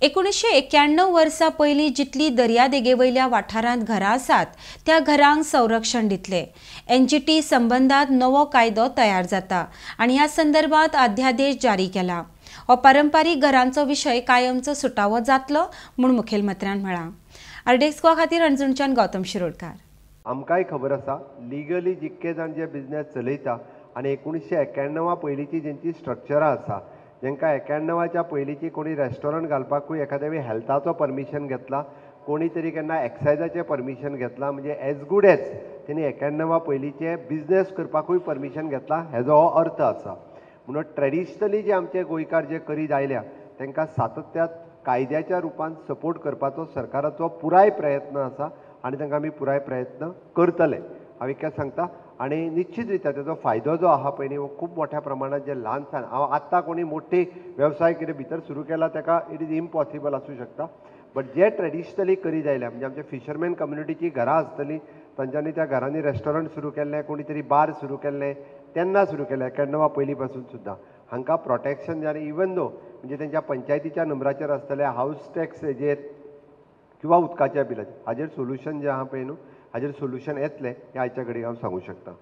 1991 वर्सा पयलीं जितली दर्यादेगेवयल्या वाठारांत घरां आसात त्या घरांक संरक्षण दितले। एनजीटी संबंधात नवो कायदो तयार जाता आनी ह्या संदर्भात अध्यादेश जारी केला। हो पारंपारीक घरांचो विशय कायमचो सुटावो जातलो म्हूण मुखेलमंत्र्यान म्हळां। आरडेस्को खातीर अणजुणच्यान गौतम शिरोडकार। आमकांय खबर आसा लिगली जितके जाण जे बिझनेस चलयता आनी 1991 पयलींची जेंची स्ट्रक्चरां आसा जेंकां 91च्या पयलींची कोणी रेस्टॉरंट घालपाकूय एखाद्या हेल्थाचो परमिशन घेतला, कोणी तरी केन्ना एक्सायजाचें परमिशन घेतला, म्हणजे एज गूड एज तेणी 91 पयलींचे बिझनेस करपाकूय परमिशन घेतला हेजो हो अर्थ आसा। म्हणून ट्रेडिशनली जे आमचे गोंयकार जे करीत आयल्या तांकां सातत्यात कायद्याच्या रुपान सपोर्ट करपाचो सरकाराचो पुराय प्रयत्न आसा आनी तांकां आमी पुराय प्रयत्न करतले हांव इतकेंच सांगता। आनी निश्चित रित्या तेजो फायदो जो आहा पळय न्ही हो खूब मोठ्या प्रमाणात जे ल्हानसान हांव आत्तां कोणी मोठी वेवसाय कितें भितर सुरू केला ताका इट इज इम्पॉसिबल आसूं शकता, बट जे ट्रेडिशनली करीत आयल्या म्हणजे आमच्या फिशरमॅन कम्युनिटीची घरां आसतलीं तांच्यांनी त्या घरांनी रेस्टॉरंट सुरू केल्लें, कोणी तरी बार सुरू केल्लें, तेन्ना सुरू केलें 91 पयलीं पासून सुद्दां हांकां प्रोटेक्शन जालें इवन दो म्हणजे तेंच्या पंचायतीच्या नंबराचेर आसतलें हावस टॅक्स हेजेर किंवा उदकाच्या बिलाचेर हाजेर सोल्युशन जें आहा पळय न्हू हाजेर सोल्युशन येतलें हें आयच्या घडये हांव सांगूं शकता।